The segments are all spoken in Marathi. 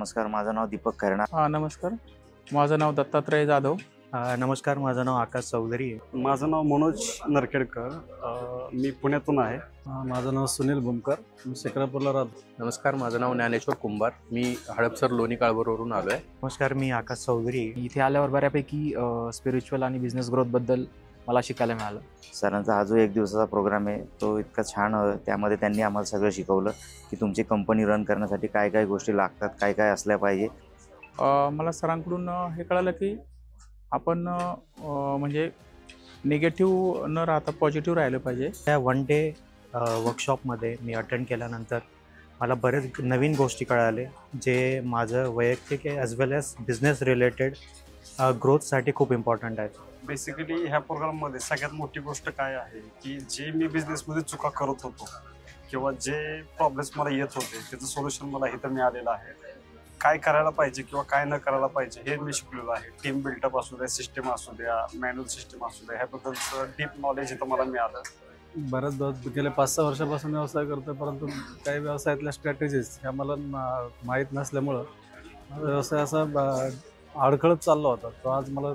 नमस्कार, माझं नाव दीपक खैरनार. नमस्कार, माझं नाव दत्तात्रय जाधव. नमस्कार, माझं नाव आकाश चौधरी आहे. माझं नाव मनोज नरखेडकर. मी पुण्यातून आहे. माझं नाव सुनील भूमकर, मी शिक्रापूरला राहतो. नमस्कार, माझं नाव ज्ञानेश्वर कुंभार. मी हडपसर लोणी काळभोरवरून आलो आहे. नमस्कार, मी आकाश चौधरी आहे. इथे आल्यावर बऱ्यापैकी स्पिरिच्युअल आणि बिझनेस ग्रोथबद्दल मला शिकायला मिळालं. सरांचा हा जो 1 दिवसाचा प्रोग्राम आहे तो इतका छान त्यामध्ये त्यांनी आम्हाला सगळं शिकवलं की तुमची कंपनी रन करण्यासाठी काय काय गोष्टी लागतात, काय काय असल्या पाहिजे. मला सरांकडून हे कळालं की आपण म्हणजे निगेटिव्ह न राहता पॉझिटिव्ह राहिलं पाहिजे. त्या 1 डे वर्कशॉपमध्ये मी अटेंड केल्यानंतर मला बरेच नवीन गोष्टी कळाले जे माझं वैयक्तिक ॲज वेल ॲज बिझनेस रिलेटेड ग्रोथसाठी खूप इम्पॉर्टंट आहे. बेसिकली ह्या प्रोग्राममध्ये सगळ्यात मोठी गोष्ट काय आहे की जे मी बिझनेसमध्ये चुका करत होतो किंवा जे प्रॉब्लेम्स मला येत होते त्याचं सोल्युशन मला इथं मिळालेलं आहे. काय करायला पाहिजे किंवा काय न करायला पाहिजे हे मी शिकलेलो आहे. टीम बिल्टअप असू द्या, सिस्टम असू द्या, मॅन्युअल सिस्टम असू द्या, ह्याबद्दलचं डीप नॉलेज इथं मला मिळालं. बऱ्याच गेल्या 5-6 वर्षापासून व्यवसाय करतो, परंतु काही व्यवसायातल्या स्ट्रॅटेजीज ह्या मला माहीत नसल्यामुळं व्यवसाय असा अडखळत चालला होता. तो आज मला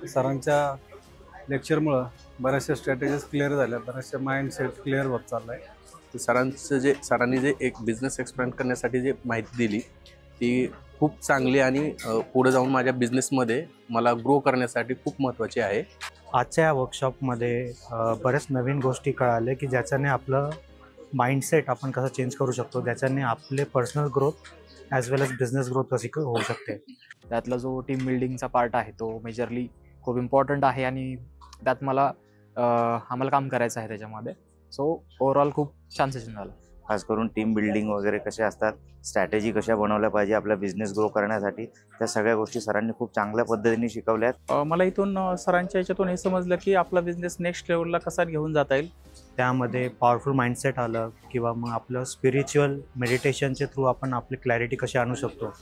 सरांच्या लेक्चरमुळं बऱ्याचशा स्ट्रॅटेजीज क्लिअर झाल्या, बऱ्याचशा माइंडसेट क्लिअर होत चालला आहे. सरांनी जे एक बिझनेस एक्सपॅन्ड करण्यासाठी जे माहिती दिली ती खूप चांगली आणि पुढे जाऊन माझ्या बिझनेसमध्ये मला ग्रो करण्यासाठी खूप महत्त्वाची आहे. आजच्या या वर्कशॉपमध्ये बरेच नवीन गोष्टी कळाले की ज्याच्याने आपलं माइंडसेट आपण कसं चेंज करू शकतो, ज्याच्याने आपले पर्सनल ग्रोथ ॲज वेल ॲज बिझनेस ग्रोथ कशी होऊ शकते. त्यातला जो टीम बिल्डिंगचा पार्ट आहे तो मेजरली खूप इम्पॉर्टंट आहे आणि त्यात आम्हाला काम करायचं आहे त्याच्यामध्ये. सो ओव्हरऑल खूप छान सेशन झालं. खास करून टीम बिल्डिंग वगैरे कशा असतात, स्ट्रॅटेजी कशा बनवल्या पाहिजे आपला बिझनेस ग्रो करण्यासाठी, त्या सगळ्या गोष्टी सरांनी खूप चांगल्या पद्धतीने शिकवल्यात. मला इथून सरांच्या याच्यातून हे समजलं की आपला बिझनेस नेक्स्ट लेवलला कसा घेऊन जाता येईल. त्यामध्ये पॉवरफुल माइंडसेट आलं किंवा मग आपलं स्पिरिच्युअल मेडिटेशनचे थ्रू आपण आपली क्लॅरिटी कशी आणू शकतो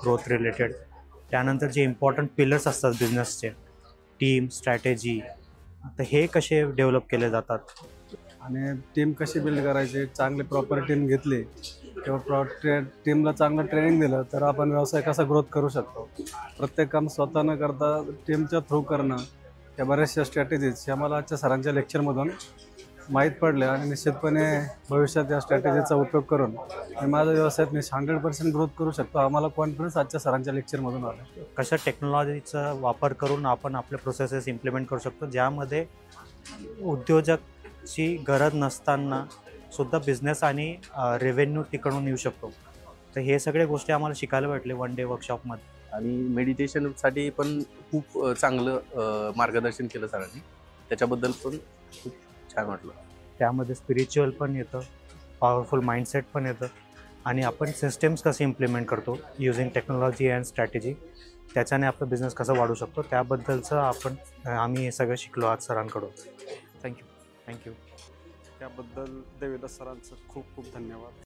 ग्रोथ रिलेटेड. त्यानंतर जे इम्पॉर्टंट पिलर्स असतात बिझनेसचे, टीम, स्ट्रॅटेजी, तर हे कसे डेव्हलप केले जातात आणि टीम कशी बिल्ड करायची. चांगली प्रॉपर टीम घेतली किंवा टीमला चांगलं ट्रेनिंग दिलं तर आपण व्यवसाय कसा ग्रोथ करू शकतो. प्रत्येक काम स्वतः न करता टीमच्या थ्रू करणं, या बऱ्याचशा स्ट्रॅटेजीज ह्या मला आजच्या सरांच्या लेक्चरमधून माहीत पडले आणि निश्चितपणे भविष्यात या स्ट्रॅटेजीचा उपयोग करून मी माझ्या व्यवसायात मी 100% ग्रोथ करू शकतो. आम्हाला कॉन्फिडन्स आजच्या सरांच्या लेक्चरमधून आला. कशा टेक्नॉलॉजीचा वापर करून आपण आपले प्रोसेसेस इम्प्लिमेंट करू शकतो ज्यामध्ये उद्योजकची गरज नसताना सुद्धा बिझनेस आणि रेव्हेन्यू तिकडून येऊ शकतो. तर हे सगळे गोष्टी आम्हाला शिकायला भेटले 1 डे वर्कशॉपमध्ये. आणि मेडिटेशनसाठी पण खूप चांगलं मार्गदर्शन केलं सरांनी, त्याच्याबद्दल पण खूप छान वाटलं. त्यामध्ये स्पिरिच्युअल पण येतं, पॉवरफुल माइंडसेट पण येतं आणि आपण सिस्टम्स कसे इम्प्लिमेंट करतो युजिंग टेक्नॉलॉजी अँड स्ट्रॅटेजी, त्याच्याने आपला बिझनेस कसा वाढू शकतो त्याबद्दलचं आम्ही हे सगळं शिकलो आज सरांकडून. थँक्यू. त्याबद्दल देवेंद्र सरांचं खूप खूप धन्यवाद.